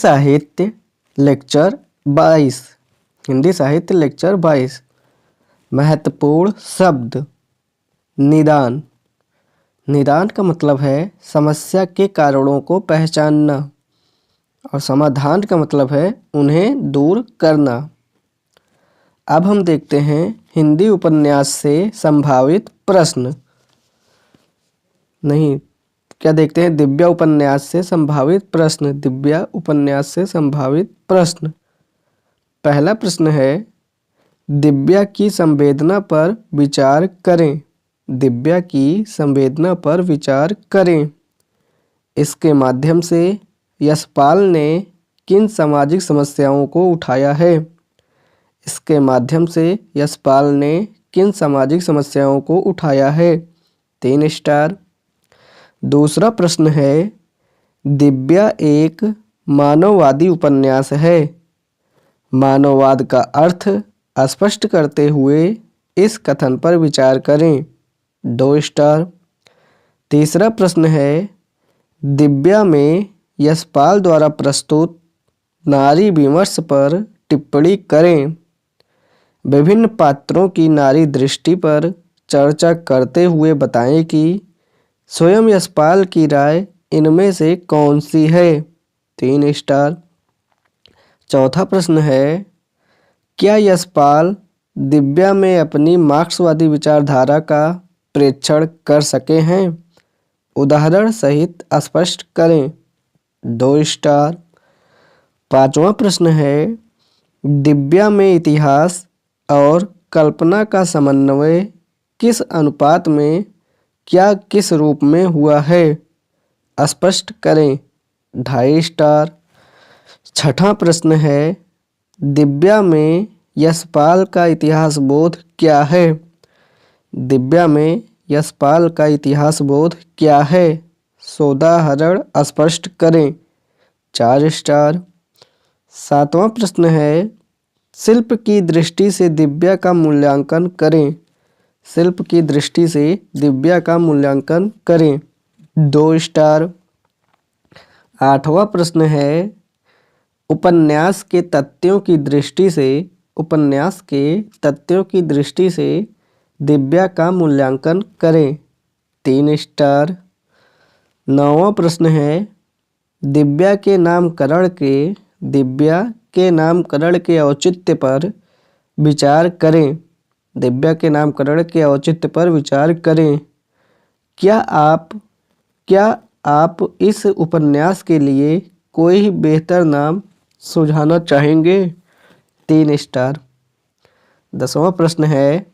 साहित्य लेक्चर 22। हिंदी साहित्य लेक्चर 22। महत्वपूर्ण शब्द। निदान। निदान का मतलब है समस्या के कारणों को पहचानना और समाधान का मतलब है उन्हें दूर करना। अब हम देखते हैं हिंदी उपन्यास से संभावित प्रश्न। नहीं, क्या देखते हैं? दिव्या उपन्यास से संभावित प्रश्न। दिव्या उपन्यास से संभावित प्रश्न। पहला प्रश्न है, दिव्या की संवेदना पर विचार करें। दिव्या की संवेदना पर विचार करें। इसके माध्यम से यशपाल ने किन सामाजिक समस्याओं को उठाया है? इसके माध्यम से यशपाल ने किन सामाजिक समस्याओं को उठाया है? 3 स्टार। दूसरा प्रश्न है, दिव्या एक मानववादी उपन्यास है। मानववाद का अर्थ स्पष्ट करते हुए इस कथन पर विचार करें। 2 स्टार। तीसरा प्रश्न है, दिव्या में यशपाल द्वारा प्रस्तुत नारी विमर्श पर टिप्पणी करें। विभिन्न पात्रों की नारी दृष्टि पर चर्चा करते हुए बताएं कि स्वयं यशपाल की राय इनमें से कौन सी है? 3 स्टार। चौथा प्रश्न है, क्या यशपाल दिव्या में अपनी मार्क्सवादी विचारधारा का प्रेक्षण कर सके हैं? उदाहरण सहित स्पष्ट करें। 2 स्टार। पांचवा प्रश्न है, दिव्या में इतिहास और कल्पना का समन्वय किस अनुपात में क्या किस रूप में हुआ है? स्पष्ट करें। 2.5 स्टार। छठा प्रश्न है, दिव्या में यशपाल का इतिहास बोध क्या है? दिव्या में यशपाल का इतिहास बोध क्या है? सोदाहरण स्पष्ट करें। 4 स्टार। सातवां प्रश्न है, शिल्प की दृष्टि से दिव्या का मूल्यांकन करें। शिल्प की दृष्टि से दिव्या का मूल्यांकन करें। 2 स्टार। आठवां प्रश्न है, उपन्यास के तथ्यों की दृष्टि से उपन्यास के तथ्यों की दृष्टि से दिव्या का मूल्यांकन करें। 3 स्टार। 9वां प्रश्न है, दिव्या के नामकरण के औचित्य पर विचार करें। दिव्या के नामकरण के औचित्य पर विचार करें। क्या आप इस उपन्यास के लिए कोई बेहतर नाम सुझाना चाहेंगे? 3 स्टार। 10वां प्रश्न है,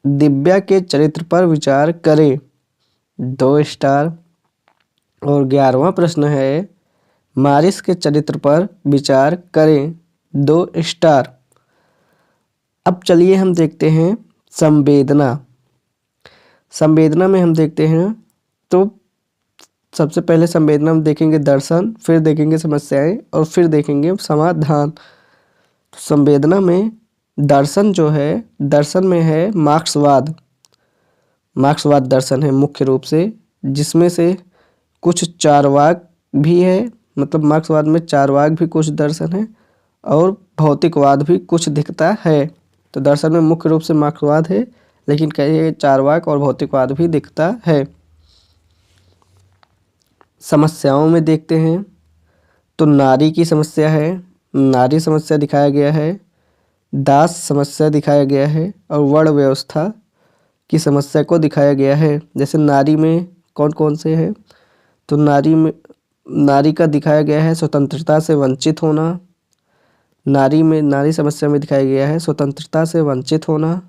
दिव्या के चरित्र पर विचार करें। 2 स्टार। और 11वां प्रश्न है, मारिस के चरित्र पर विचार करें। 2 स्टार। अब चलिए हम देखते हैं संवेदना। संवेदना में हम देखते हैं तो सबसे पहले संवेदना में देखेंगे दर्शन, फिर देखेंगे समस्याएं और फिर देखेंगे समाधान। संवेदना में दर्शन जो है, दर्शन में है मार्क्सवाद। मार्क्सवाद दर्शन है मुख्य रूप से, जिसमें से कुछ चार्वाक भी है। मतलब मार्क्सवाद में चार्वाक भी कुछ दर्शन है और भौतिकवाद भी कुछ दिखता है। तो दर्शन में मुख्य रूप से मार्क्सवाद है, लेकिन कई चार्वाक और भौतिकवाद भी दिखता है। समस्याओं में देखते हैं तो नारी की समस्या है, नारी समस्या दिखाया गया है। दास समस्या दिखाया गया है और वर्ण व्यवस्था की समस्या को दिखाया गया है। जैसे नारी में कौन कौन से हैं? तो नारी का दिखाया गया है स्वतंत्रता से वंचित होना। नारी समस्या में दिखाया गया है स्वतंत्रता से वंचित होना,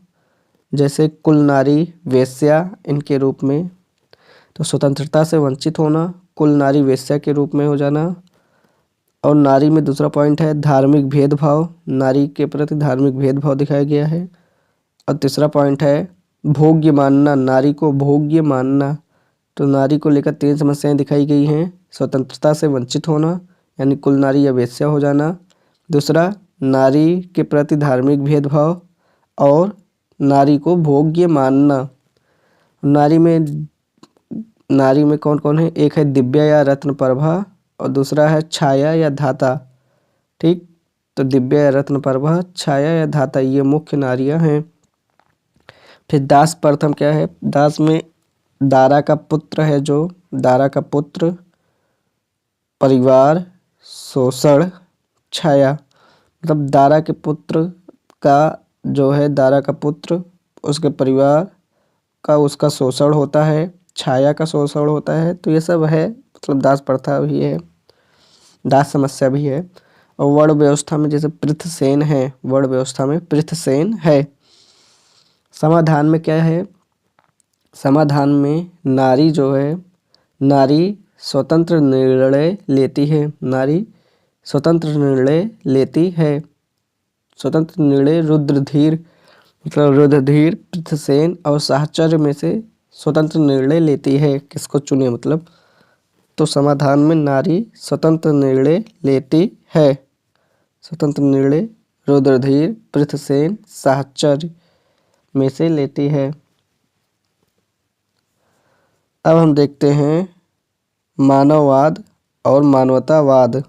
जैसे कुल नारी, वेश्या इनके रूप में। तो स्वतंत्रता से वंचित होना, कुल नारी वेश्या के रूप में हो जाना। और नारी में दूसरा पॉइंट है धार्मिक भेदभाव। नारी के प्रति धार्मिक भेदभाव दिखाया गया है। और तीसरा पॉइंट है भोग्य मानना, नारी को भोग्य मानना। तो नारी को लेकर 3 समस्याएं दिखाई गई हैं। स्वतंत्रता से वंचित होना यानी कुल नारी या वेश्या हो जाना, दूसरा नारी के प्रति धार्मिक भेदभाव और नारी को भोग्य मानना। नारी में कौन कौन है? एक है दिव्या या रत्न प्रभा और दूसरा है छाया या धाता। ठीक। तो दिव्या या रत्नप्रभा, छाया या धाता, ये मुख्य नारियां हैं। फिर दास प्रथम क्या है? दास में दारा का पुत्र है, जो दारा का पुत्र, परिवार, शोषण, छाया। मतलब दारा के पुत्र का जो है, दारा का पुत्र, उसके परिवार का उसका शोषण होता है, छाया का शोषण होता है। तो ये सब है, मतलब दास प्रथा भी है, दास समस्या भी है। और वर्ण व्यवस्था में जैसे पृथसेन है, वर्ण व्यवस्था में पृथसेन है। समाधान में क्या है? समाधान में नारी जो है, नारी स्वतंत्र निर्णय लेती है, नारी स्वतंत्र निर्णय लेती है। स्वतंत्र निर्णय रुद्रधीर, मतलब रुद्रधीर, पृथसेन और साहचर्य में से स्वतंत्र निर्णय लेती है। किसको चुने मतलब? तो समाधान में नारी स्वतंत्र निर्णय लेती है। स्वतंत्र निर्णय रुद्रधीर, पृथसेन, साहचर्य में से लेती है। अब हम देखते हैं मानववाद और मानवतावाद।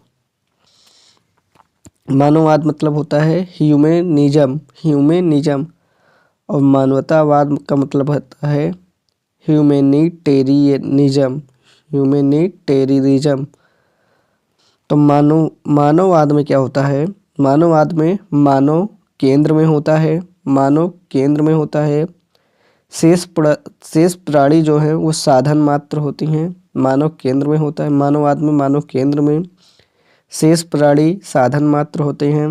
मानववाद मतलब होता है ह्यूमैनिज्म, ह्यूमैनिज्म। और मानवतावाद का मतलब होता है ह्यूमैनिटेरियनिज्म, ह्यूमैनिटेरियनिज्म। तो मानववाद में क्या होता है? मानववाद में मानव केंद्र में होता है, मानव केंद्र में होता है। शेष प्राणी जो है वो साधन मात्र होती हैं, मानव केंद्र में होता है। मानववाद में मानव केंद्र में, शेष प्राणी साधन मात्र होते हैं।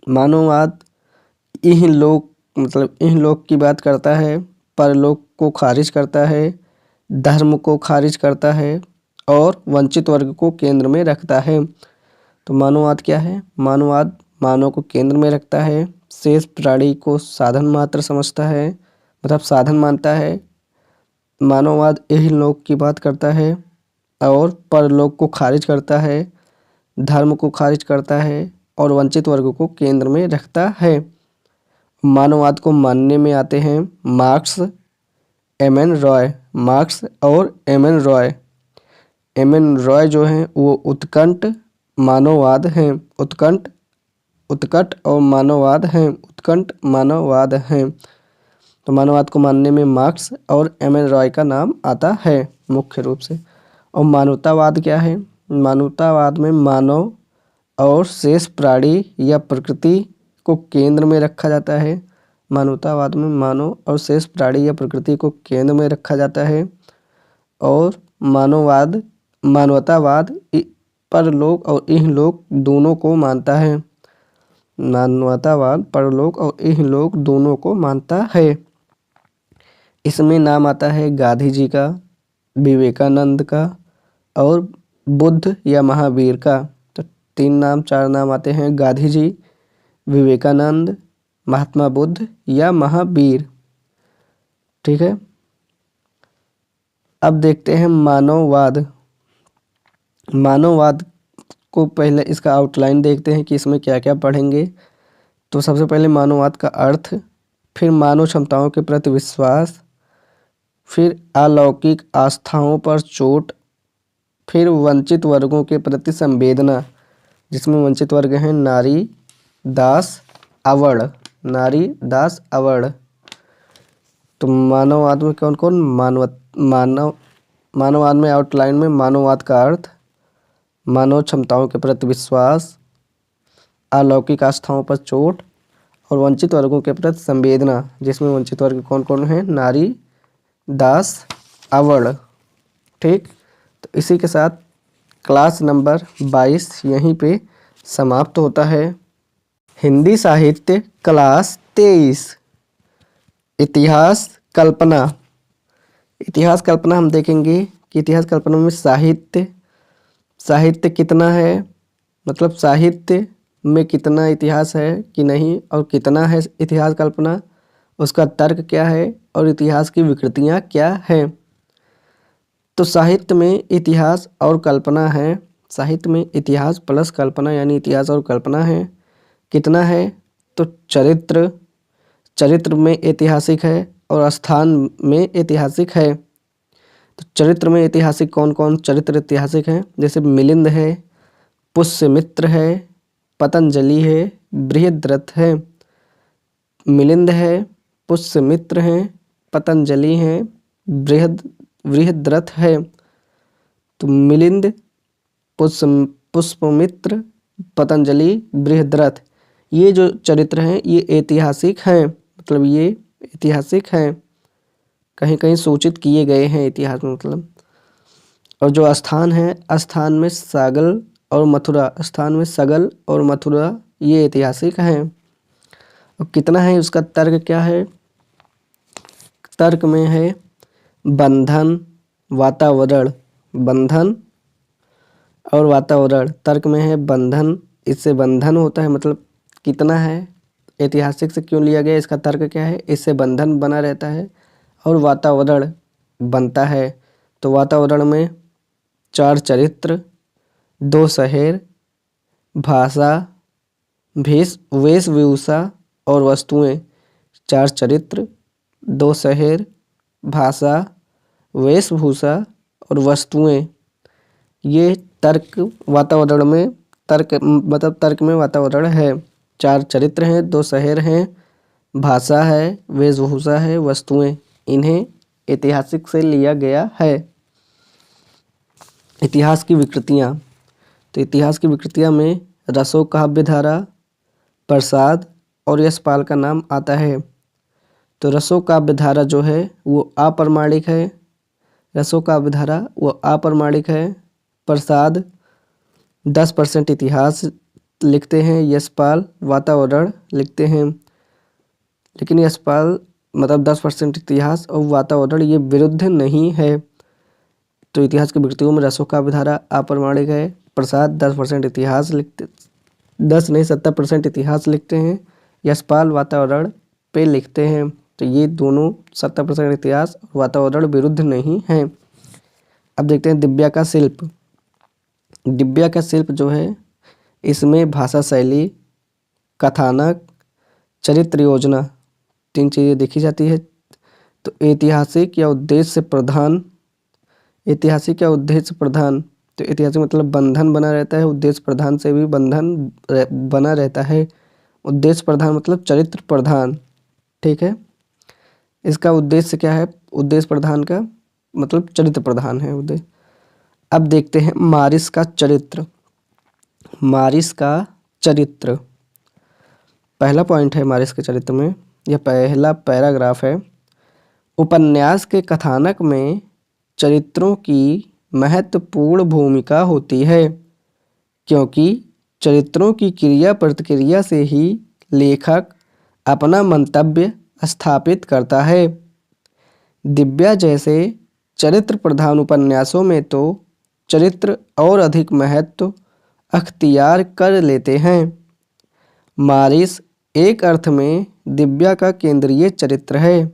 मानववाद इहलोक, मतलब इहलोक की बात करता है, परलोक को खारिज करता है, धर्म को खारिज करता है और वंचित वर्ग को केंद्र में रखता है। तो मानववाद क्या है? मानववाद मानव को केंद्र में रखता है, शेष प्राणी को साधन मात्र समझता है, मतलब साधन मानता है। मानववाद इहलोक की बात करता है और परलोक को खारिज करता है, धर्म को खारिज करता है और वंचित वर्ग को केंद्र में रखता है। मानववाद को मानने में आते हैं मार्क्स, एम.एन. रॉय, मार्क्स और एम.एन. रॉय। एम.एन. रॉय जो हैं वो उत्कट मानववाद हैं, उत्कट और मानववाद हैं, उत्कट मानववाद हैं। तो मानववाद को मानने में मार्क्स और एम.एन. रॉय का नाम आता है मुख्य रूप से। और मानवतावाद क्या है? मानवतावाद में मानव और शेष प्राणी या प्रकृति को केंद्र में रखा जाता है। मानवतावाद में मानव और शेष प्राणी या प्रकृति को केंद्र में रखा जाता है। और मानवतावाद परलोक और इहलोक दोनों को मानता है। मानवतावाद परलोक और इहलोक दोनों को मानता है। इसमें नाम आता है गांधी जी का, विवेकानंद का और बुद्ध या महावीर का। तो 4 नाम आते हैं, गांधी जी, विवेकानंद, महात्मा बुद्ध या महावीर। ठीक है। अब देखते हैं मानववाद। मानववाद को पहले इसका आउटलाइन देखते हैं कि इसमें क्या क्या पढ़ेंगे। तो सबसे पहले मानववाद का अर्थ, फिर मानव क्षमताओं के प्रति विश्वास, फिर अलौकिक आस्थाओं पर चोट, फिर वंचित वर्गों के प्रति संवेदना, जिसमें वंचित वर्ग हैं नारी, दास, अवर्ण, नारी, दास, अवर्ण। तो मानववाद में कौन कौन? मानववाद में आउटलाइन में मानववाद का अर्थ, मानव क्षमताओं के प्रति विश्वास, अलौकिक आस्थाओं पर चोट और वंचित वर्गों के प्रति संवेदना, जिसमें वंचित वर्ग कौन कौन हैं? नारी, दास, अवर्ण। ठीक। तो इसी के साथ क्लास नंबर 22 यहीं पे समाप्त होता है। हिंदी साहित्य क्लास 23, इतिहास कल्पना। इतिहास कल्पना हम देखेंगे कि इतिहास कल्पना में साहित्य कितना है, मतलब साहित्य में कितना इतिहास है कि नहीं, और कितना है इतिहास कल्पना, उसका तर्क क्या है और इतिहास की विकृतियाँ क्या हैं। तो साहित्य में इतिहास और कल्पना है, साहित्य में इतिहास प्लस कल्पना यानी इतिहास और कल्पना है। कितना है? तो चरित्र में ऐतिहासिक है और स्थान में ऐतिहासिक है। तो चरित्र में ऐतिहासिक कौन कौन चरित्र ऐतिहासिक हैं? जैसे मिलिंद है, पुष्यमित्र है, पतंजलि है, बृहद्रथ है। मिलिंद है, पुष्यमित्र हैं, पतंजलि हैं, बृहद्रथ है। तो मिलिंद, पुष्यमित्र, पतंजलि, बृहद्रथ, ये जो चरित्र हैं ये ऐतिहासिक हैं, मतलब ये ऐतिहासिक हैं, कहीं कहीं सूचित किए गए हैं इतिहास में मतलब। और जो स्थान है, स्थान में सागल और मथुरा, स्थान में सगल और मथुरा, ये ऐतिहासिक हैं। और कितना है उसका तर्क क्या है? तर्क में है बंधन, वातावरण, बंधन और वातावरण। तर्क में है बंधन, इससे बंधन होता है, मतलब कितना है, ऐतिहासिक से क्यों लिया गया, इसका तर्क क्या है, इससे बंधन बना रहता है और वातावरण बनता है। तो वातावरण में 4 चरित्र, 2 शहर, भाषा, वेशभूषा और वस्तुएं। 4 चरित्र, 2 शहर, भाषा, वेशभूषा और वस्तुएं, ये तर्क वातावरण में, तर्क मतलब तर्क में वातावरण है। 4 चरित्र हैं, 2 शहर हैं, भाषा है, वेशभूषा है, वस्तुएं, इन्हें ऐतिहासिक से लिया गया है। इतिहास की विकृतियाँ। तो इतिहास की विकृतियाँ में रसो काव्य धारा, प्रसाद और यशपाल का नाम आता है। तो रसो काव्य धारा जो है वो अप्रमाणिक है, रसो काव्य धारा वो अप्रमाणिक है। प्रसाद 10% इतिहास लिखते हैं, यशपाल वातावरण लिखते हैं। लेकिन यशपाल मतलब 10% इतिहास और वातावरण ये विरुद्ध नहीं है। तो इतिहास की विकृतियों में रसो काव्य धारा अप्रमाणिक है, प्रसाद 10% इतिहास लिखते, 10 नहीं 70% इतिहास लिखते हैं, यशपाल वातावरण पे लिखते हैं। तो ये दोनों 70% इतिहास और वातावरण विरुद्ध नहीं हैं। अब देखते हैं दिव्या का शिल्प। दिव्या का शिल्प जो है इसमें भाषा शैली, कथानक, चरित्र योजना, 3 चीज़ें देखी जाती है। तो ऐतिहासिक या उद्देश्य प्रधान, ऐतिहासिक या उद्देश्य प्रधान, तो ऐतिहासिक मतलब बंधन बना रहता है, उद्देश्य प्रधान से भी बंधन बना रहता है। उद्देश्य प्रधान मतलब चरित्र प्रधान, ठीक है। इसका उद्देश्य क्या है? उद्देश्य प्रधान का मतलब चरित्र प्रधान है उद्देश्य। अब देखते हैं मारिस का चरित्र। मारिस का चरित्र, पहला पॉइंट है मारिस के चरित्र में, यह पहला पैराग्राफ है। उपन्यास के कथानक में चरित्रों की महत्वपूर्ण भूमिका होती है, क्योंकि चरित्रों की क्रिया प्रतिक्रिया से ही लेखक अपना मंतव्य स्थापित करता है। दिव्या जैसे चरित्र प्रधान उपन्यासों में तो चरित्र और अधिक महत्व अख्तियार कर लेते हैं। मारिस एक अर्थ में दिव्या का केंद्रीय चरित्र है,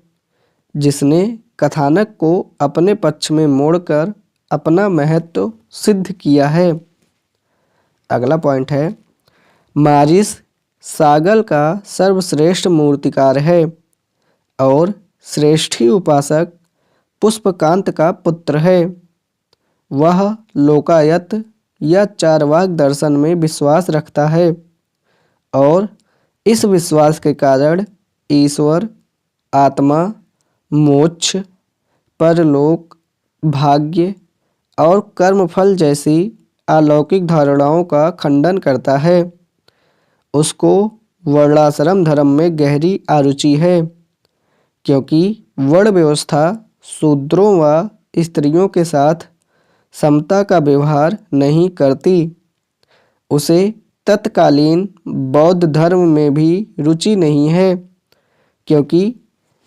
जिसने कथानक को अपने पक्ष में मोड़कर अपना महत्व सिद्ध किया है। अगला पॉइंट है, मारिस सागल का सर्वश्रेष्ठ मूर्तिकार है और श्रेष्ठी उपासक पुष्पकांत का पुत्र है। वह लोकायत या चार्वाक दर्शन में विश्वास रखता है और इस विश्वास के कारण ईश्वर, आत्मा, मोक्ष, परलोक, भाग्य और कर्मफल जैसी अलौकिक धारणाओं का खंडन करता है। उसको वर्णाश्रम धर्म में गहरी आरुचि है, क्योंकि वर्ण व्यवस्था शूद्रों व स्त्रियों के साथ समता का व्यवहार नहीं करती। उसे तत्कालीन बौद्ध धर्म में भी रुचि नहीं है, क्योंकि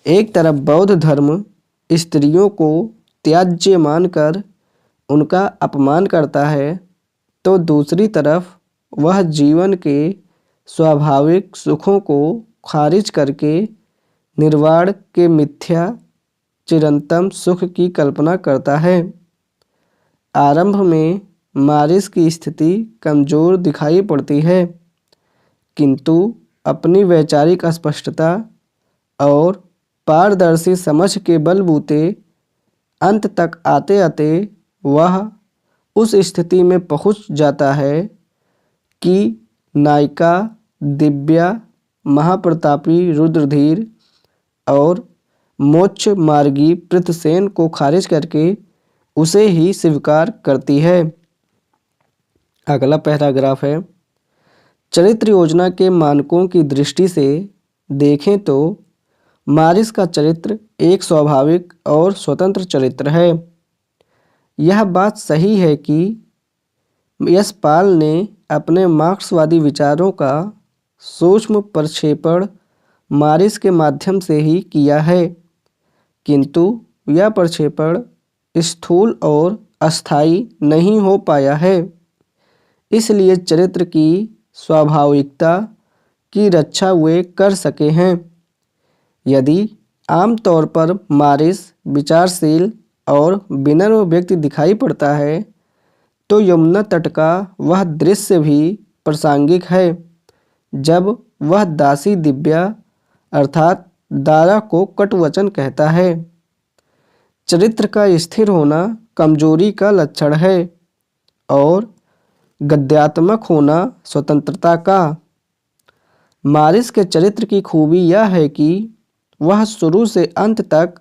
एक तरफ बौद्ध धर्म स्त्रियों को त्याज्य मानकर उनका अपमान करता है, तो दूसरी तरफ वह जीवन के स्वाभाविक सुखों को खारिज करके निर्वाण के मिथ्या चिरंतन सुख की कल्पना करता है। आरंभ में मारिस की स्थिति कमजोर दिखाई पड़ती है, किंतु अपनी वैचारिक स्पष्टता और पारदर्शी समझ के बलबूते अंत तक आते आते वह उस स्थिति में पहुंच जाता है कि नायिका दिव्या महाप्रतापी रुद्रधीर और मोक्ष मार्गी पृथसेन को खारिज करके उसे ही स्वीकार करती है। अगला पैराग्राफ है, चरित्र योजना के मानकों की दृष्टि से देखें तो मारिस का चरित्र एक स्वाभाविक और स्वतंत्र चरित्र है। यह बात सही है कि यशपाल ने अपने मार्क्सवादी विचारों का सूक्ष्म प्रक्षेपण मारिस के माध्यम से ही किया है, किंतु यह प्रक्षेपण स्थूल और अस्थायी नहीं हो पाया है। इसलिए चरित्र की स्वाभाविकता की रक्षा वे कर सके हैं। यदि आमतौर पर मारिस विचारशील और विनम्र व्यक्ति दिखाई पड़ता है तो यमुना तट का वह दृश्य भी प्रासंगिक है जब वह दासी दिव्या अर्थात दारा को कटुवचन कहता है। चरित्र का स्थिर होना कमजोरी का लक्षण है और गद्यात्मक होना स्वतंत्रता का। मारिस के चरित्र की खूबी यह है कि वह शुरू से अंत तक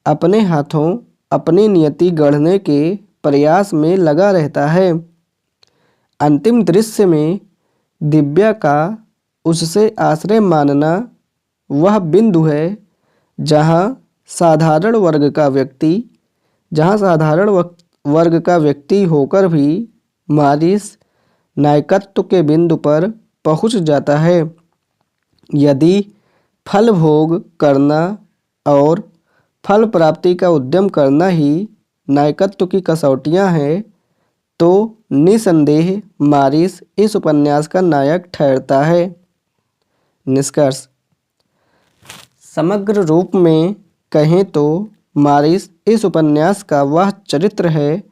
अपने हाथों अपनी नियति गढ़ने के प्रयास में लगा रहता है। अंतिम दृश्य में दिव्या का उससे आश्रय मानना वह बिंदु है जहाँ साधारण वर्ग का व्यक्ति होकर भी मारिस नायकत्व के बिंदु पर पहुँच जाता है। यदि फल भोग करना और फल प्राप्ति का उद्यम करना ही नायकत्व की कसौटियाँ हैं तो निसंदेह मारिस इस उपन्यास का नायक ठहरता है। निष्कर्ष, समग्र रूप में कहें तो मारिस इस उपन्यास का वह चरित्र है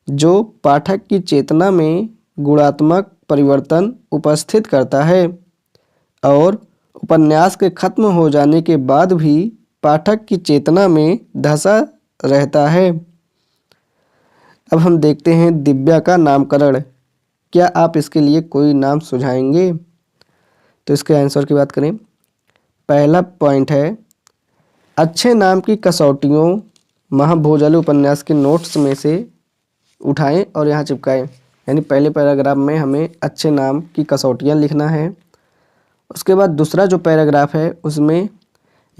जो पाठक की चेतना में गुणात्मक परिवर्तन उपस्थित करता है और उपन्यास के खत्म हो जाने के बाद भी पाठक की चेतना में धंसा रहता है। अब हम देखते हैं दिव्या का नामकरण। क्या आप इसके लिए कोई नाम सुझाएंगे? तो इसके आंसर की बात करें। पहला पॉइंट है, अच्छे नाम की कसौटियों महाभोजली उपन्यास के नोट्स में से उठाएं और यहाँ चिपकाएं। यानी पहले पैराग्राफ में हमें अच्छे नाम की कसौटियाँ लिखना है। उसके बाद दूसरा जो पैराग्राफ है उसमें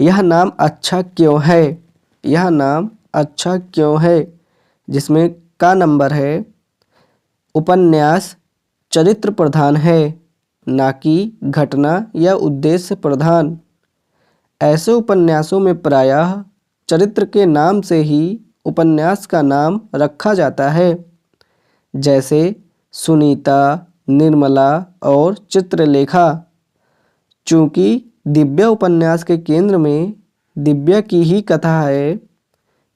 यह नाम अच्छा क्यों है, यह नाम अच्छा क्यों है, जिसमें का नंबर है उपन्यास चरित्र प्रधान है ना कि घटना या उद्देश्य प्रधान। ऐसे उपन्यासों में प्रायः चरित्र के नाम से ही उपन्यास का नाम रखा जाता है, जैसे सुनीता, निर्मला और चित्रलेखा। चूँकि दिव्या उपन्यास के केंद्र में दिव्या की ही कथा है,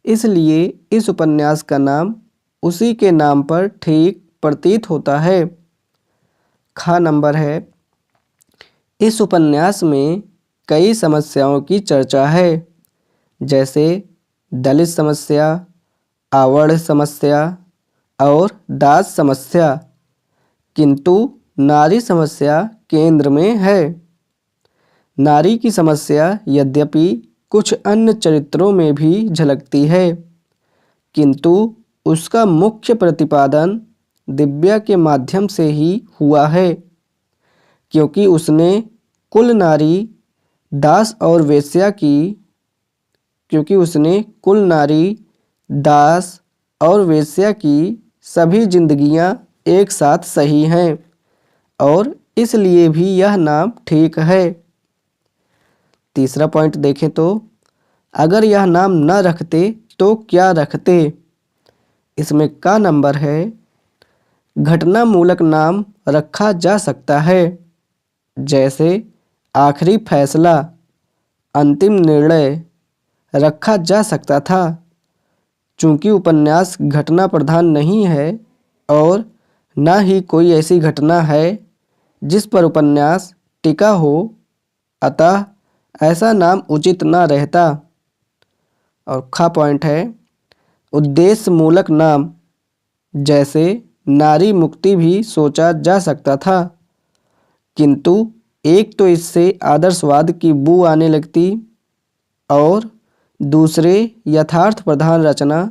इसलिए इस उपन्यास का नाम उसी के नाम पर ठीक प्रतीत होता है। खा नंबर है, इस उपन्यास में कई समस्याओं की चर्चा है, जैसे दलित समस्या, आवड़ समस्या और दास समस्या, किंतु नारी समस्या केंद्र में है। नारी की समस्या यद्यपि कुछ अन्य चरित्रों में भी झलकती है, किंतु उसका मुख्य प्रतिपादन दिव्या के माध्यम से ही हुआ है, क्योंकि उसने कुल नारी दास और वेश्या की सभी जिंदगियां एक साथ सही हैं और इसलिए भी यह नाम ठीक है। तीसरा पॉइंट देखें तो अगर यह नाम न रखते तो क्या रखते? इसमें का नंबर है, घटना मूलक नाम रखा जा सकता है, जैसे आखिरी फैसला, अंतिम निर्णय रखा जा सकता था। चूँकि उपन्यास घटना प्रधान नहीं है और न ही कोई ऐसी घटना है जिस पर उपन्यास टिका हो, अतः ऐसा नाम उचित न रहता। और खा पॉइंट है, उद्देश्य मूलक नाम, जैसे नारी मुक्ति भी सोचा जा सकता था, किंतु एक तो इससे आदर्शवाद की बू आने लगती और दूसरे यथार्थ प्रधान रचना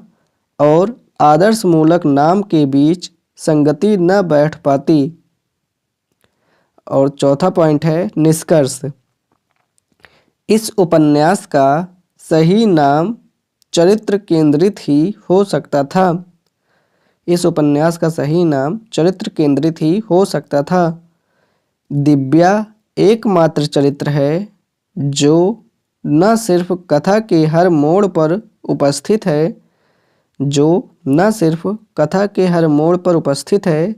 और आदर्श मूलक नाम के बीच संगति न बैठ पाती। और चौथा पॉइंट है निष्कर्ष। इस उपन्यास का सही नाम चरित्र केंद्रित ही हो सकता था। इस उपन्यास का सही नाम चरित्र केंद्रित ही हो सकता था। दिव्या एकमात्र चरित्र है जो न सिर्फ कथा के हर मोड़ पर उपस्थित है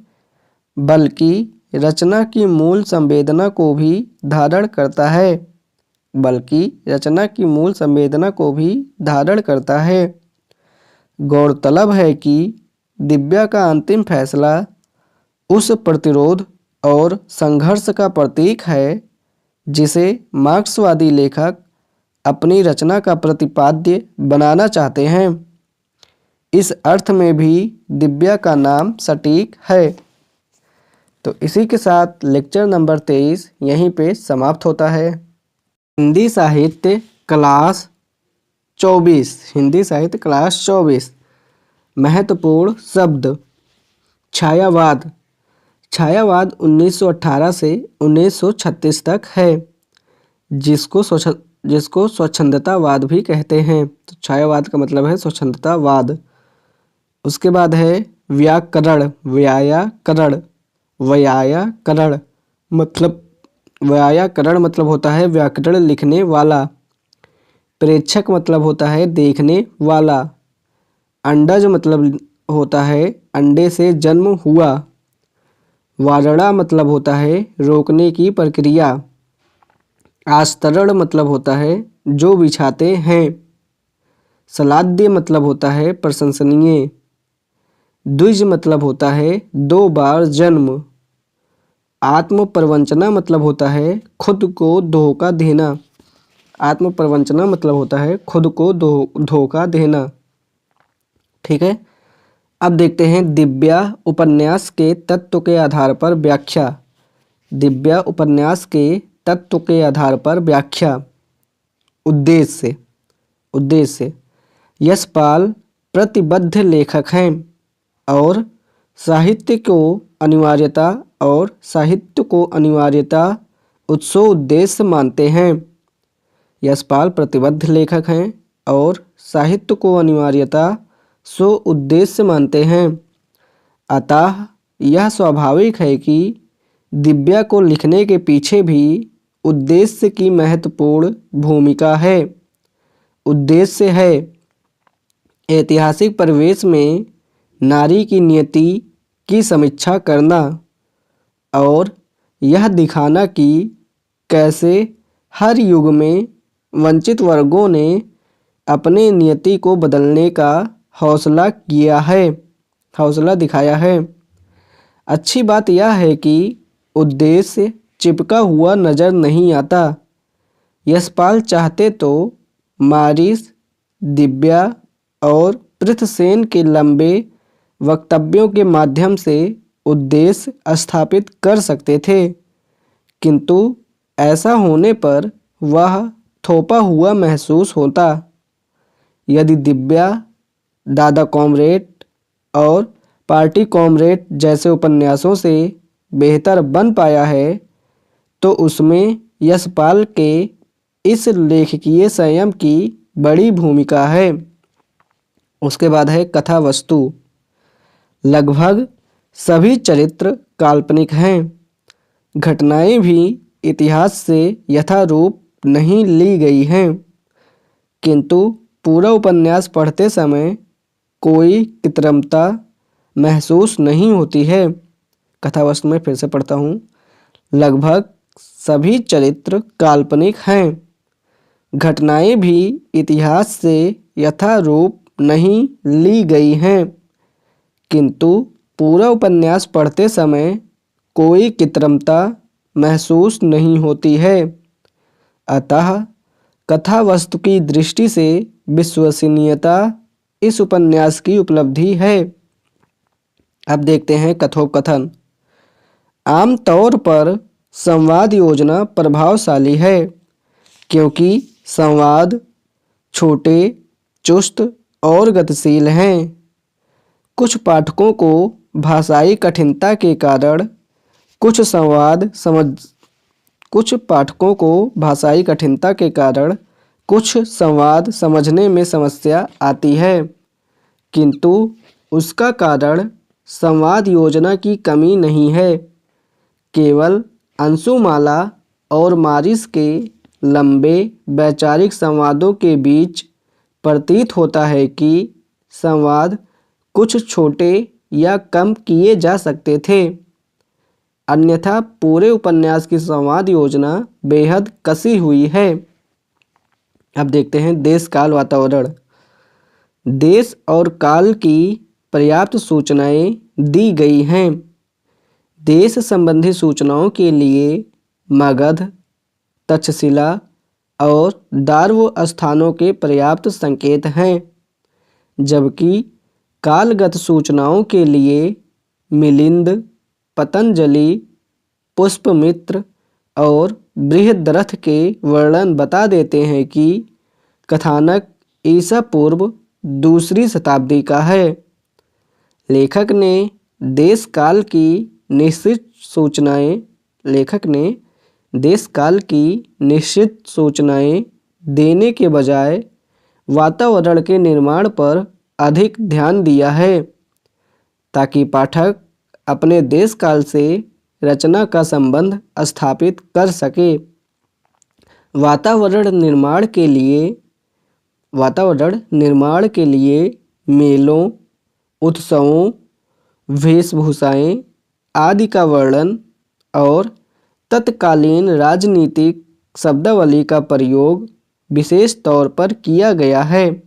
बल्कि रचना की मूल संवेदना को भी धारण करता है। गौरतलब है कि दिव्या का अंतिम फैसला उस प्रतिरोध और संघर्ष का प्रतीक है जिसे मार्क्सवादी लेखक अपनी रचना का प्रतिपाद्य बनाना चाहते हैं। इस अर्थ में भी दिव्या का नाम सटीक है। तो इसी के साथ लेक्चर नंबर 23 यहीं पे समाप्त होता है। हिंदी साहित्य क्लास 24 महत्वपूर्ण शब्द। छायावाद। छायावाद 1918 से 1936 तक है, जिसको स्वच्छंदतावाद भी कहते हैं। तो छायावाद का मतलब है स्वच्छंदतावाद। उसके बाद है व्याकरण। व्याकरण मतलब होता है व्याकरण लिखने वाला। प्रेक्षक मतलब होता है देखने वाला। अंडज मतलब होता है अंडे से जन्म हुआ। वारणा मतलब होता है रोकने की प्रक्रिया। आस्तरण मतलब होता है जो बिछाते हैं। सलाद्य मतलब होता है प्रशंसनीय। द्विज मतलब होता है 2 बार जन्म। आत्मप्रवंचना मतलब होता है खुद को धोखा देना। ठीक है, अब देखते हैं दिव्या उपन्यास के तत्व के आधार पर व्याख्या। उद्देश्य। यशपाल प्रतिबद्ध लेखक हैं और साहित्य को अनिवार्यता उत्सव उद्देश्य मानते हैं। यशपाल प्रतिबद्ध लेखक हैं और साहित्य को अनिवार्यता सो उद्देश्य मानते हैं। अतः यह स्वाभाविक है कि दिव्या को लिखने के पीछे भी उद्देश्य की महत्वपूर्ण भूमिका है। उद्देश्य है ऐतिहासिक परिवेश में नारी की नियति की समीक्षा करना और यह दिखाना कि कैसे हर युग में वंचित वर्गों ने अपने नियति को बदलने का हौसला दिखाया है। अच्छी बात यह है कि उद्देश्य चिपका हुआ नजर नहीं आता। यशपाल चाहते तो मारिस, दिव्या और पृथसेन के लंबे वक्तव्यों के माध्यम से उद्देश्य स्थापित कर सकते थे, किंतु ऐसा होने पर वह थोपा हुआ महसूस होता। यदि दिव्या दादा कॉमरेड और पार्टी कॉमरेड जैसे उपन्यासों से बेहतर बन पाया है तो उसमें यशपाल के इस लेखकीय संयम की बड़ी भूमिका है। उसके बाद है कथा वस्तु। लगभग सभी चरित्र काल्पनिक हैं। घटनाएं भी इतिहास से यथारूप नहीं ली गई हैं, किंतु पूरा उपन्यास पढ़ते समय कोई कृत्रिमता महसूस नहीं होती है। कथा वस्तु में फिर से पढ़ता हूँ। लगभग सभी चरित्र काल्पनिक हैं। घटनाएं भी इतिहास से यथारूप नहीं ली गई हैं, किंतु पूरा उपन्यास पढ़ते समय कोई कृत्रिमता महसूस नहीं होती है। अतः कथा वस्तु की दृष्टि से विश्वसनीयता इस उपन्यास की उपलब्धि है। अब देखते हैं कथोपकथन। आम तौर पर संवाद योजना प्रभावशाली है क्योंकि संवाद छोटे, चुस्त और गतिशील हैं। कुछ पाठकों को भाषाई कठिनता के कारण कुछ संवाद समझने में समस्या आती है, किंतु उसका कारण संवाद योजना की कमी नहीं है। केवल अंशुमाला और मारिस के लंबे वैचारिक संवादों के बीच प्रतीत होता है कि संवाद कुछ छोटे या कम किए जा सकते थे, अन्यथा पूरे उपन्यास की संवाद योजना बेहद कसी हुई है। अब देखते हैं देश काल वातावरण। देश और काल की पर्याप्त सूचनाएं दी गई हैं। देश संबंधी सूचनाओं के लिए मगध, तक्षशिला और दार्व स्थानों के पर्याप्त संकेत हैं, जबकि कालगत सूचनाओं के लिए मिलिंद, पतंजलि, पुष्पमित्र और बृहद्रथ के वर्णन बता देते हैं कि कथानक ईसा पूर्व 2री शताब्दी का है। लेखक ने देश काल की निश्चित सूचनाएं देने के बजाय वातावरण के निर्माण पर अधिक ध्यान दिया है, ताकि पाठक अपने देश काल से रचना का संबंध स्थापित कर सके। वातावरण निर्माण के लिए मेलों, उत्सवों, वेशभूषाएं आदि का वर्णन और तत्कालीन राजनीतिक शब्दावली का प्रयोग विशेष तौर पर किया गया है।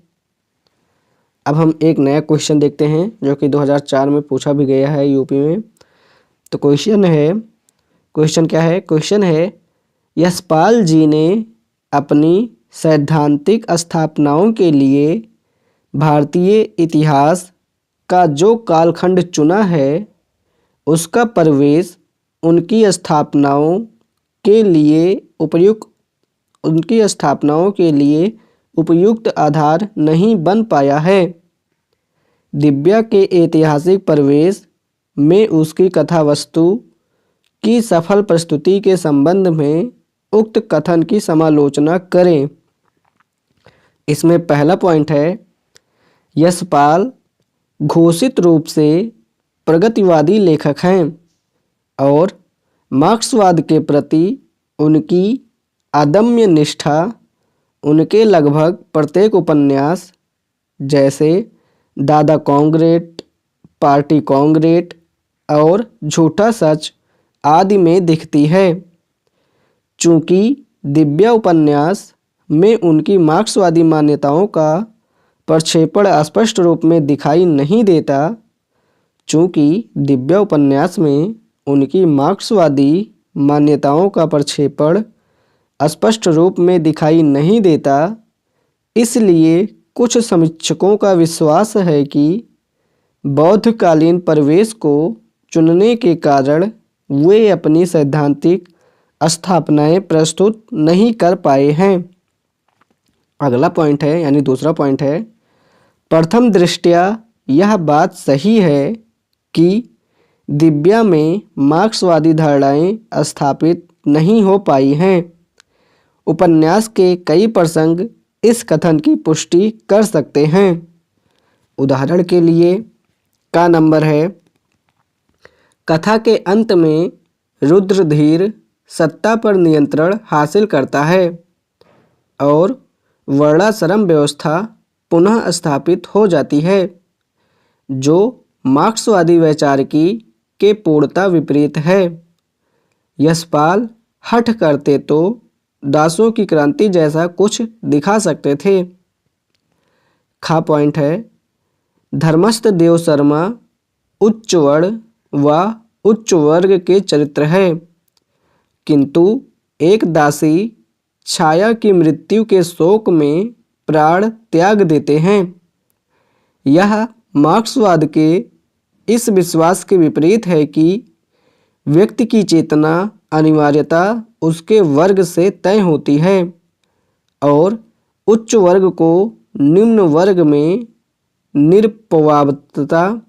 अब हम एक नया क्वेश्चन देखते हैं जो कि 2004 में पूछा भी गया है यूपी में। तो क्वेश्चन क्या है? क्वेश्चन है, यशपाल जी ने अपनी सैद्धांतिक स्थापनाओं के लिए भारतीय इतिहास का जो कालखंड चुना है उसका प्रवेश उनकी स्थापनाओं के लिए उपयुक्त आधार नहीं बन पाया है। दिव्या के ऐतिहासिक प्रवेश में उसकी कथा वस्तु की सफल प्रस्तुति के संबंध में उक्त कथन की समालोचना करें। इसमें पहला पॉइंट है, यशपाल घोषित रूप से प्रगतिवादी लेखक हैं और मार्क्सवाद के प्रति उनकी अदम्य निष्ठा उनके लगभग प्रत्येक उपन्यास जैसे दादा कांग्रेट, पार्टी कांग्रेट और झूठा सच आदि में दिखती है। चूँकि दिव्या उपन्यास में उनकी मार्क्सवादी मान्यताओं का प्रक्षेपण स्पष्ट रूप में दिखाई नहीं देता, इसलिए कुछ समीक्षकों का विश्वास है कि बौद्धकालीन प्रवेश को चुनने के कारण वे अपनी सैद्धांतिक स्थापनाएं प्रस्तुत नहीं कर पाए हैं। अगला पॉइंट है यानी दूसरा पॉइंट है, प्रथम दृष्टया यह बात सही है कि दिव्या में मार्क्सवादी धारणाएं स्थापित नहीं हो पाई हैं। उपन्यास के कई प्रसंग इस कथन की पुष्टि कर सकते हैं। उदाहरण के लिए का नंबर है, कथा के अंत में रुद्रधीर सत्ता पर नियंत्रण हासिल करता है और वर्णाश्रम व्यवस्था पुनः स्थापित हो जाती है, जो मार्क्सवादी वैचारिकी के पूर्णतः विपरीत है। यशपाल हठ करते तो दासों की क्रांति जैसा कुछ दिखा सकते थे। खा पॉइंट है, धर्मस्थ देव शर्मा उच्च वर्ण व उच्च वर्ग के चरित्र है, किंतु एक दासी छाया की मृत्यु के शोक में प्राण त्याग देते हैं। यह मार्क्सवाद के इस विश्वास के विपरीत है कि व्यक्ति की चेतना अनिवार्यता उसके वर्ग से तय होती है और उच्च वर्ग को निम्न वर्ग में निरपवादता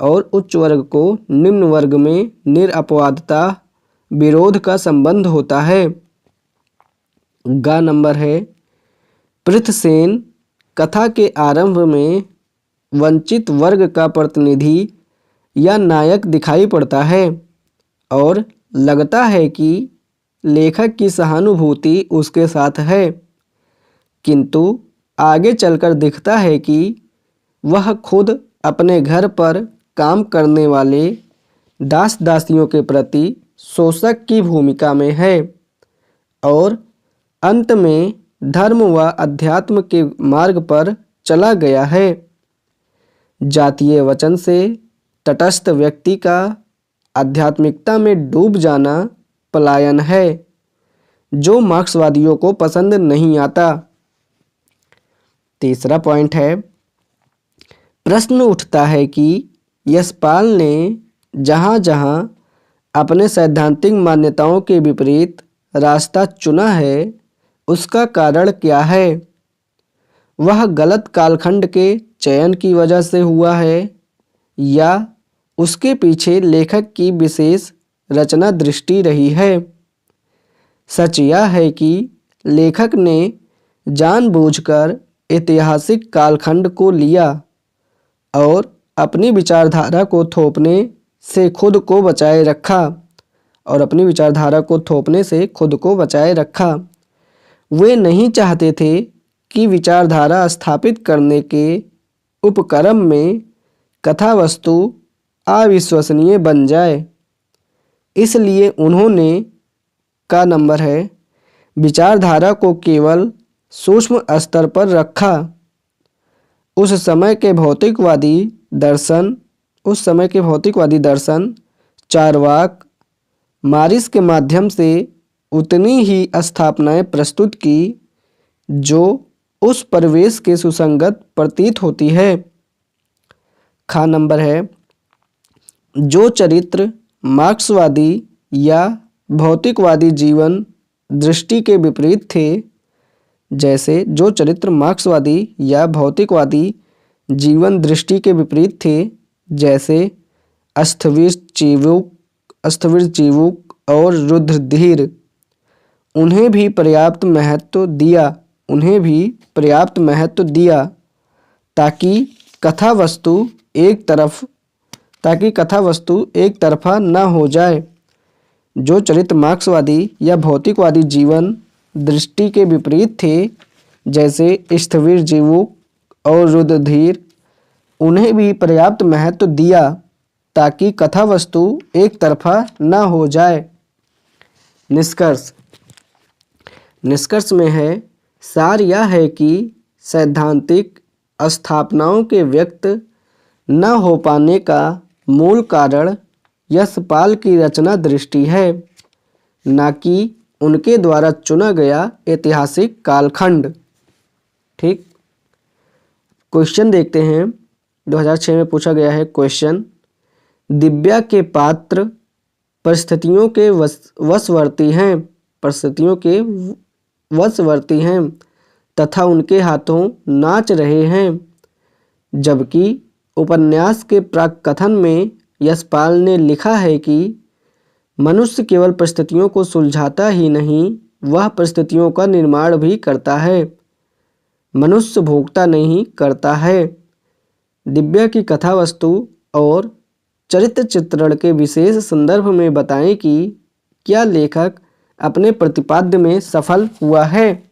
और उच्च वर्ग को निम्न वर्ग में निरपवादता विरोध का संबंध होता है। गा नंबर है, पृथसेन कथा के आरंभ में वंचित वर्ग का प्रतिनिधि या नायक दिखाई पड़ता है और लगता है कि लेखक की सहानुभूति उसके साथ है, किंतु आगे चलकर दिखता है कि वह खुद अपने घर पर काम करने वाले दास दासियों के प्रति शोषक की भूमिका में है और अंत में धर्म व अध्यात्म के मार्ग पर चला गया है। जातीय वचन से तटस्थ व्यक्ति का आध्यात्मिकता में डूब जाना पलायन है, जो मार्क्सवादियों को पसंद नहीं आता। तीसरा पॉइंट है, प्रश्न उठता है कि यशपाल ने जहाँ जहाँ अपने सैद्धांतिक मान्यताओं के विपरीत रास्ता चुना है उसका कारण क्या है? वह गलत कालखंड के चयन की वजह से हुआ है या उसके पीछे लेखक की विशेष रचना दृष्टि रही है? सच यह है कि लेखक ने जानबूझकर ऐतिहासिक कालखंड को लिया और अपनी विचारधारा को थोपने से खुद को बचाए रखा वे नहीं चाहते थे कि विचारधारा स्थापित करने के उपक्रम में कथा वस्तु अविश्वसनीय बन जाए। इसलिए उन्होंने का नंबर है, विचारधारा को केवल सूक्ष्म स्तर पर रखा। उस समय के भौतिकवादी दर्शन चारवाक मारिस के माध्यम से उतनी ही स्थापनाएं प्रस्तुत की जो उस परिवेश के सुसंगत प्रतीत होती है। खा नंबर है, जो चरित्र मार्क्सवादी या भौतिकवादी जीवन दृष्टि के विपरीत थे, जैसे स्थविरचीवुक और रुद्रधीर, उन्हें भी पर्याप्त महत्व दिया ताकि कथा वस्तु एक तरफा न हो जाए। जो चरित्र मार्क्सवादी या भौतिकवादी जीवन दृष्टि के विपरीत थे, जैसे स्थविरचीवुक और रुद्रधीर, उन्हें भी पर्याप्त महत्व दिया ताकि कथा वस्तु एक तरफा न हो जाए। निष्कर्ष में है, सार यह है कि सैद्धांतिक स्थापनाओं के व्यक्त न हो पाने का मूल कारण यशपाल की रचना दृष्टि है, न कि उनके द्वारा चुना गया ऐतिहासिक कालखंड। ठीक, क्वेश्चन देखते हैं। 2006 में पूछा गया है क्वेश्चन, दिव्या के पात्र परिस्थितियों के वशवर्ती हैं तथा उनके हाथों नाच रहे हैं, जबकि उपन्यास के प्राक कथन में यशपाल ने लिखा है कि मनुष्य केवल परिस्थितियों को सुलझाता ही नहीं, वह परिस्थितियों का निर्माण भी करता है, मनुष्य भोगता नहीं करता है। दिव्या की कथा वस्तु और चरित्र चित्रण के विशेष संदर्भ में बताएं कि क्या लेखक अपने प्रतिपाद्य में सफल हुआ है।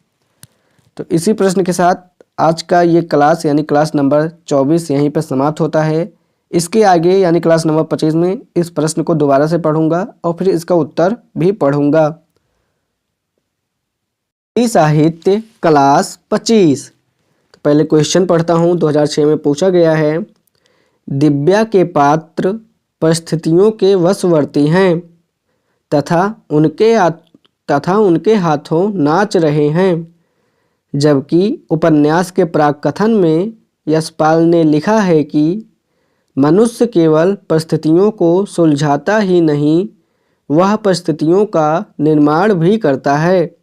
तो इसी प्रश्न के साथ आज का ये क्लास यानी क्लास नंबर 24 यहीं पर समाप्त होता है। इसके आगे यानी क्लास नंबर 25 में इस प्रश्न को दोबारा से पढ़ूंगा और फिर इसका उत्तर भी पढ़ूंगा। साहित्य क्लास 25। तो पहले क्वेश्चन पढ़ता हूँ। 2006 में पूछा गया है, दिव्या के पात्र परिस्थितियों के वशवर्ती हैं तथा उनके हाथों नाच रहे हैं, जबकि उपन्यास के प्राक कथन में यशपाल ने लिखा है कि मनुष्य केवल परिस्थितियों को सुलझाता ही नहीं, वह परिस्थितियों का निर्माण भी करता है।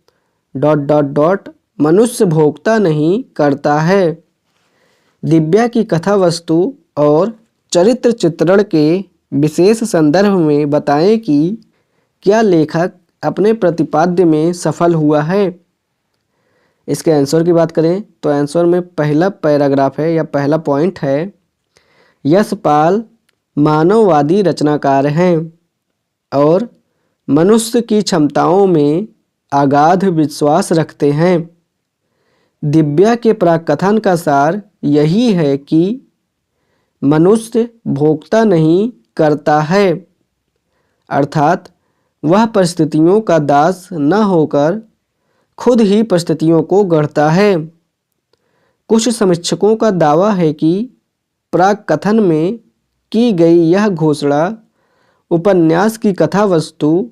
मनुष्य भोगता नहीं करता है। दिव्या की कथा वस्तु और चरित्र चित्रण के विशेष संदर्भ में बताएं कि क्या लेखक अपने प्रतिपाद्य में सफल हुआ है। इसके आंसर की बात करें तो आंसर में पहला पैराग्राफ है या पहला पॉइंट है, यशपाल मानववादी रचनाकार हैं और मनुष्य की क्षमताओं में अगाध विश्वास रखते हैं। दिव्या के प्राकथन का सार यही है कि मनुष्य भोगता नहीं करता है, अर्थात वह परिस्थितियों का दास न होकर खुद ही परिस्थितियों को गढ़ता है। कुछ समीक्षकों का दावा है कि प्राकथन में की गई यह घोषणा उपन्यास की कथा वस्तु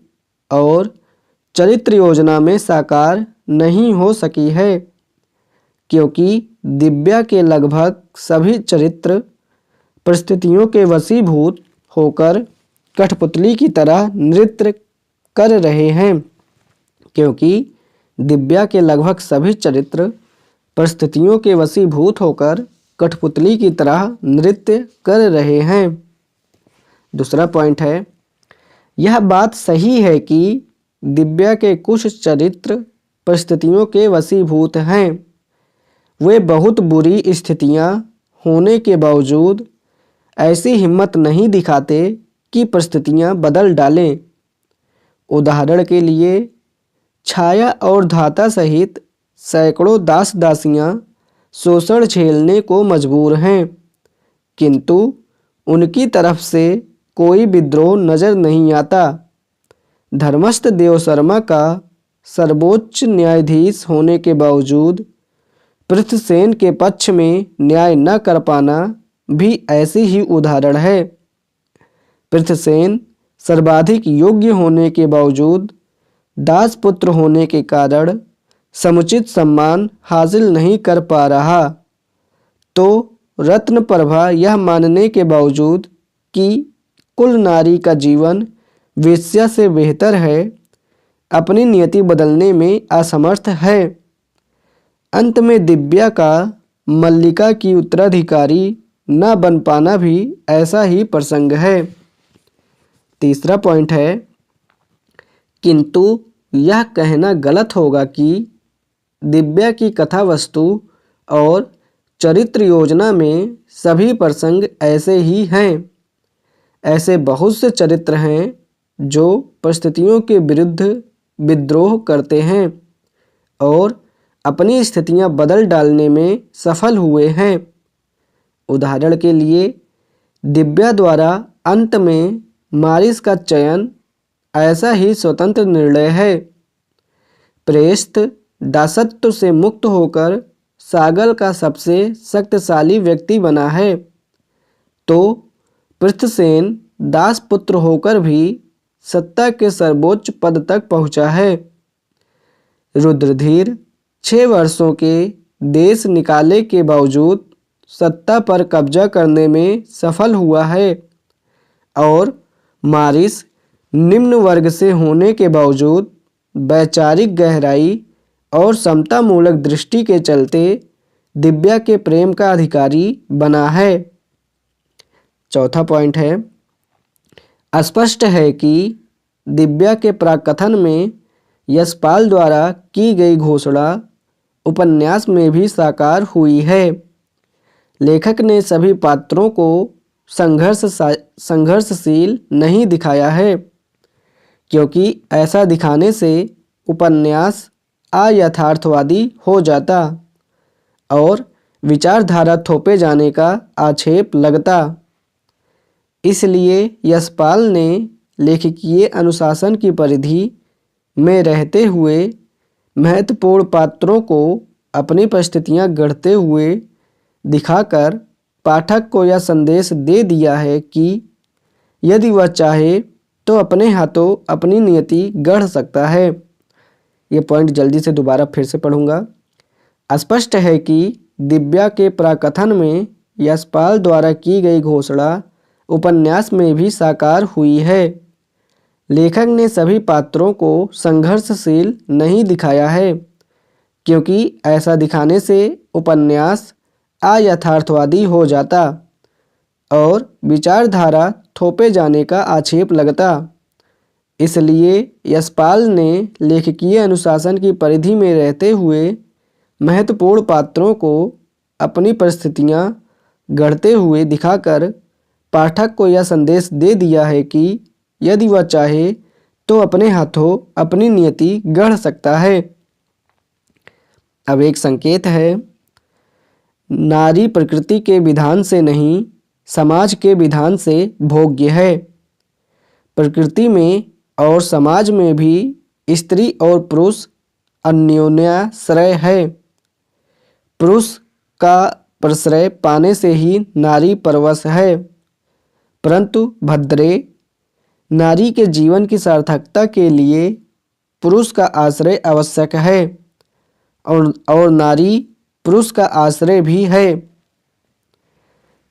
और चरित्र योजना में साकार नहीं हो सकी है, क्योंकि दिव्या के लगभग सभी चरित्र परिस्थितियों के वशीभूत होकर कठपुतली की तरह नृत्य कर रहे हैं। क्योंकि दिव्या के लगभग सभी चरित्र परिस्थितियों के वशीभूत होकर कठपुतली की तरह नृत्य कर रहे हैं। दूसरा पॉइंट है, यह बात सही है कि दिव्या के कुछ चरित्र परिस्थितियों के वशीभूत हैं। वे बहुत बुरी स्थितियां होने के बावजूद ऐसी हिम्मत नहीं दिखाते कि परिस्थितियां बदल डालें। उदाहरण के लिए छाया और धाता सहित सैकड़ों दास दासियां शोषण झेलने को मजबूर हैं, किंतु उनकी तरफ से कोई विद्रोह नजर नहीं आता। धर्मस्थ देवशर्मा का सर्वोच्च न्यायाधीश होने के बावजूद पृथ्वीसेन के पक्ष में न्याय न कर पाना भी ऐसी ही उदाहरण है। पृथ्वीसेन सर्वाधिक योग्य होने के बावजूद दासपुत्र होने के कारण समुचित सम्मान हासिल नहीं कर पा रहा, तो रत्नप्रभा यह मानने के बावजूद कि कुल नारी का जीवन वेश्या से बेहतर है, अपनी नियति बदलने में असमर्थ है। अंत में दिव्या का मल्लिका की उत्तराधिकारी न बन पाना भी ऐसा ही प्रसंग है। तीसरा पॉइंट है, किंतु यह कहना गलत होगा कि दिव्या की कथा वस्तु और चरित्र योजना में सभी प्रसंग ऐसे ही हैं। ऐसे बहुत से चरित्र हैं जो परिस्थितियों के विरुद्ध विद्रोह करते हैं और अपनी स्थितियां बदल डालने में सफल हुए हैं। उदाहरण के लिए दिव्या द्वारा अंत में मारिस का चयन ऐसा ही स्वतंत्र निर्णय है। प्रेस्त दासत्व से मुक्त होकर सागल का सबसे शक्तिशाली व्यक्ति बना है, तो पृथ्वीसेन दासपुत्र होकर भी सत्ता के सर्वोच्च पद तक पहुंचा है। रुद्रधीर 6 वर्षों के देश निकाले के बावजूद सत्ता पर कब्जा करने में सफल हुआ है और मारिस निम्न वर्ग से होने के बावजूद वैचारिक गहराई और समतामूलक दृष्टि के चलते दिव्या के प्रेम का अधिकारी बना है। चौथा पॉइंट है, स्पष्ट है कि दिव्या के प्राकथन में यशपाल द्वारा की गई घोषणा उपन्यास में भी साकार हुई है। लेखक ने सभी पात्रों को संघर्षशील नहीं दिखाया है, क्योंकि ऐसा दिखाने से उपन्यास अयथार्थवादी हो जाता और विचारधारा थोपे जाने का आक्षेप लगता। इसलिए यशपाल ने लेखकीय अनुशासन की परिधि में रहते हुए महत्वपूर्ण पात्रों को अपनी परिस्थितियां गढ़ते हुए दिखाकर पाठक को यह संदेश दे दिया है कि यदि वह चाहे तो अपने हाथों अपनी नियति गढ़ सकता है। ये पॉइंट जल्दी से दोबारा फिर से पढ़ूंगा। स्पष्ट है कि दिव्या के प्राकथन में यशपाल द्वारा की गई घोषणा उपन्यास में भी साकार हुई है। लेखक ने सभी पात्रों को संघर्षशील नहीं दिखाया है, क्योंकि ऐसा दिखाने से उपन्यास अयथार्थवादी हो जाता और विचारधारा थोपे जाने का आक्षेप लगता। इसलिए यशपाल ने लेखकीय अनुशासन की परिधि में रहते हुए महत्वपूर्ण पात्रों को अपनी परिस्थितियां गढ़ते हुए दिखाकर पाठक को यह संदेश दे दिया है कि यदि वह चाहे तो अपने हाथों अपनी नियति गढ़ सकता है। अब एक संकेत है, नारी प्रकृति के विधान से नहीं, समाज के विधान से भोग्य है। प्रकृति में और समाज में भी स्त्री और पुरुष अन्योन्याश्रय है। पुरुष का प्रश्रय पाने से ही नारी परवश है, परंतु भद्रे, नारी के जीवन की सार्थकता के लिए पुरुष का आश्रय आवश्यक है और नारी पुरुष का आश्रय भी है।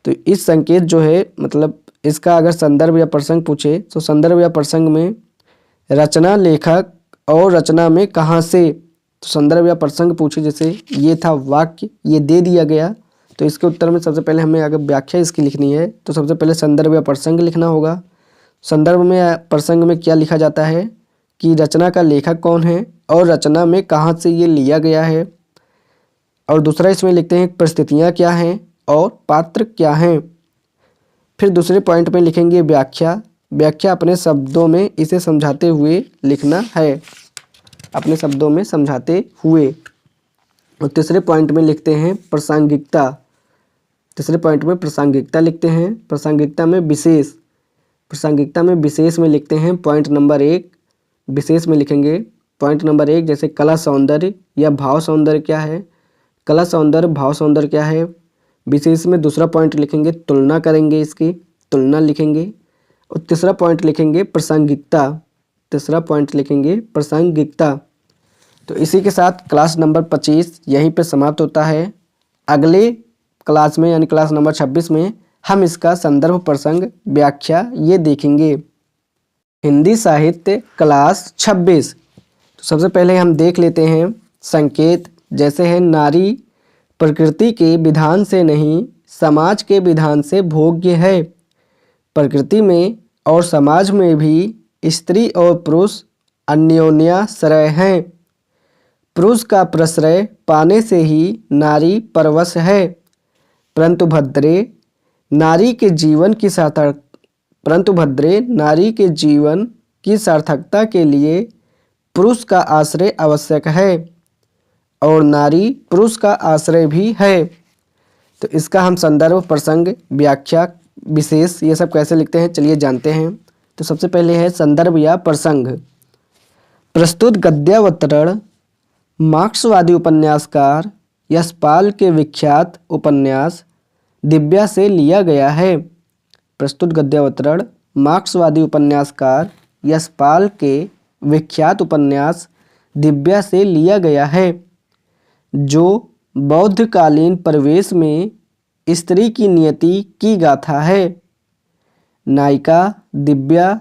तो इस संकेत जो है, मतलब इसका अगर संदर्भ या प्रसंग पूछे तो संदर्भ या प्रसंग में रचना, लेखक और रचना में कहाँ से, तो संदर्भ या प्रसंग पूछे, जैसे ये था वाक्य, ये दे दिया गया, तो इसके उत्तर में सबसे पहले हमें अगर व्याख्या इसकी लिखनी है तो सबसे पहले संदर्भ या प्रसंग लिखना होगा। संदर्भ में या प्रसंग में क्या लिखा जाता है कि रचना का लेखक कौन है और रचना में कहाँ से ये लिया गया है, और दूसरा इसमें लिखते हैं परिस्थितियाँ क्या हैं और पात्र क्या हैं। फिर दूसरे पॉइंट में लिखेंगे व्याख्या। व्याख्या अपने शब्दों में इसे समझाते हुए लिखना है, अपने शब्दों में समझाते हुए। और तीसरे पॉइंट में लिखते हैं प्रासंगिकता। तीसरे पॉइंट में प्रासंगिकता लिखते हैं। प्रासंगिकता में विशेष, प्रासंगिकता में विशेष में लिखते हैं पॉइंट नंबर 1, विशेष में लिखेंगे पॉइंट नंबर 1, जैसे कला सौंदर्य या भाव सौंदर्य क्या है, कला सौंदर्य भाव सौंदर्य क्या है। विशेष में दूसरा पॉइंट लिखेंगे तुलना करेंगे, इसकी तुलना लिखेंगे। और तीसरा पॉइंट लिखेंगे प्रासंगिकता, तीसरा पॉइंट लिखेंगे प्रासंगिकता। तो इसी के साथ क्लास नंबर 25 यहीं पे समाप्त होता है। अगले क्लास में यानी क्लास नंबर 26 में हम इसका संदर्भ, प्रसंग, व्याख्या ये देखेंगे। हिंदी साहित्य क्लास 26। तो सबसे पहले हम देख लेते हैं संकेत, जैसे है नारी प्रकृति के विधान से नहीं, समाज के विधान से भोग्य है। प्रकृति में और समाज में भी स्त्री और पुरुष अन्योन्याश्रय हैं। पुरुष का प्रश्रय पाने से ही नारी परवश है, परंतु भद्रे, नारी के जीवन की सार्थकता के लिए पुरुष का आश्रय आवश्यक है और नारी पुरुष का आश्रय भी है। तो इसका हम संदर्भ, प्रसंग, व्याख्या, विशेष ये सब कैसे लिखते हैं चलिए जानते हैं। तो सबसे पहले है संदर्भ या प्रसंग। प्रस्तुत गद्यावतरण मार्क्सवादी उपन्यासकार यशपाल के विख्यात उपन्यास दिव्या से लिया गया है। प्रस्तुत गद्यावतरण मार्क्सवादी उपन्यासकार यशपाल के विख्यात उपन्यास दिव्या से लिया गया है, जो बौद्धकालीन परिवेश में स्त्री की नियति की गाथा है। नायिका दिव्या,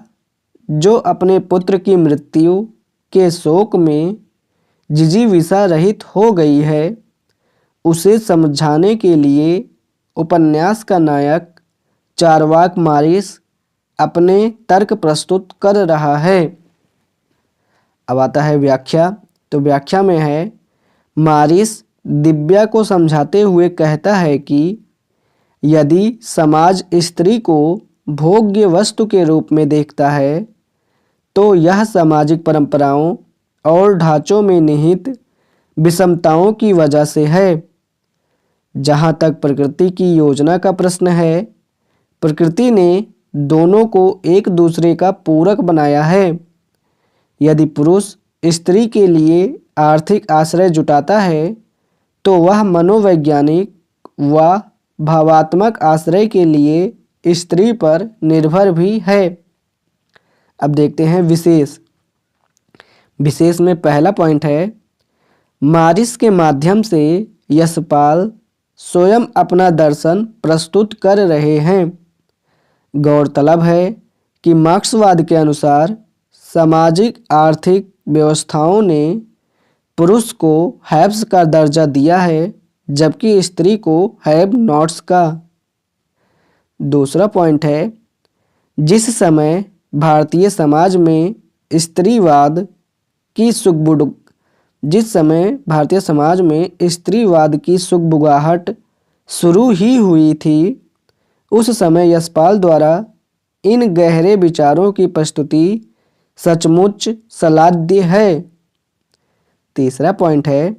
जो अपने पुत्र की मृत्यु के शोक में जिजीविषा रहित हो गई है, उसे समझाने के लिए उपन्यास का नायक चार्वाक मारिस अपने तर्क प्रस्तुत कर रहा है। अब आता है व्याख्या। तो व्याख्या में है, मारिस दिव्या को समझाते हुए कहता है कि यदि समाज स्त्री को भोग्य वस्तु के रूप में देखता है तो यह सामाजिक परंपराओं और ढांचों में निहित विषमताओं की वजह से है। जहाँ तक प्रकृति की योजना का प्रश्न है, प्रकृति ने दोनों को एक दूसरे का पूरक बनाया है। यदि पुरुष स्त्री के लिए आर्थिक आश्रय जुटाता है तो वह मनोवैज्ञानिक व भावात्मक आश्रय के लिए स्त्री पर निर्भर भी है। अब देखते हैं विशेष। विशेष में पहला पॉइंट है, मारिस के माध्यम से यशपाल स्वयं अपना दर्शन प्रस्तुत कर रहे हैं। गौरतलब है कि मार्क्सवाद के अनुसार सामाजिक आर्थिक व्यवस्थाओं ने पुरुष को हैव्स का दर्जा दिया है जबकि स्त्री को हैव नॉट्स का। दूसरा पॉइंट है, जिस समय भारतीय समाज में स्त्रीवाद की सुगबुगाहट शुरू ही हुई थी, उस समय यशपाल द्वारा इन गहरे विचारों की प्रस्तुति सचमुच सलाह्य है। तीसरा पॉइंट है,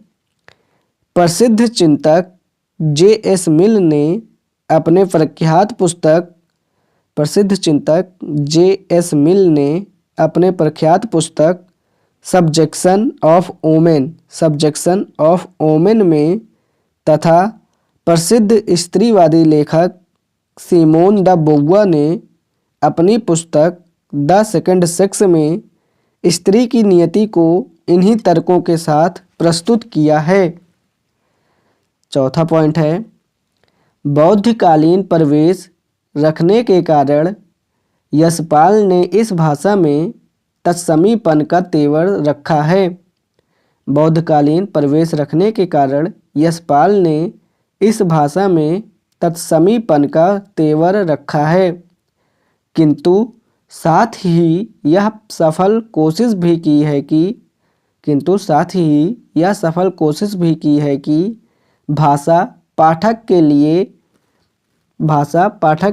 प्रसिद्ध चिंतक जे.एस. मिल ने अपने प्रख्यात पुस्तक सब्जेक्शन ऑफ वोमेन में तथा प्रसिद्ध स्त्रीवादी लेखक सिमोन द बोवेर ने अपनी पुस्तक द सेकंड सेक्स में स्त्री की नियति को इन्हीं तर्कों के साथ प्रस्तुत किया है। चौथा पॉइंट है, बौद्धकालीन प्रवेश रखने के कारण यशपाल ने इस भाषा में तत्समीपन का तेवर रखा है। बौद्धकालीन प्रवेश रखने के कारण यशपाल ने इस भाषा में तत्समीपन का तेवर रखा है, किंतु साथ ही यह सफल कोशिश भी की है कि भाषा पाठक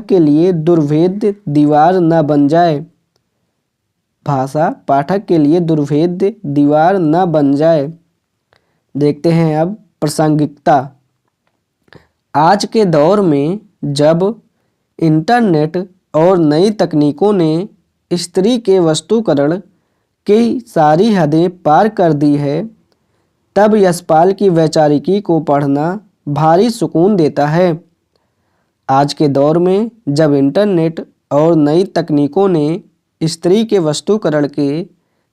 के लिए दुर्भेद्य दीवार न बन जाए। देखते हैं अब प्रासंगिकता। आज के दौर में जब इंटरनेट और नई तकनीकों ने स्त्री के वस्तुकरण की सारी हदें पार कर दी है, तब यशपाल की वैचारिकी को पढ़ना भारी सुकून देता है। आज के दौर में जब इंटरनेट और नई तकनीकों ने स्त्री के वस्तुकरण के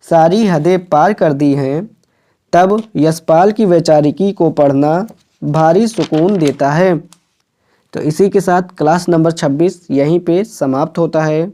सारी हदें पार कर दी हैं, तब यशपाल की वैचारिकी को पढ़ना भारी सुकून देता है। तो इसी के साथ क्लास नंबर 26 यहीं पे समाप्त होता है।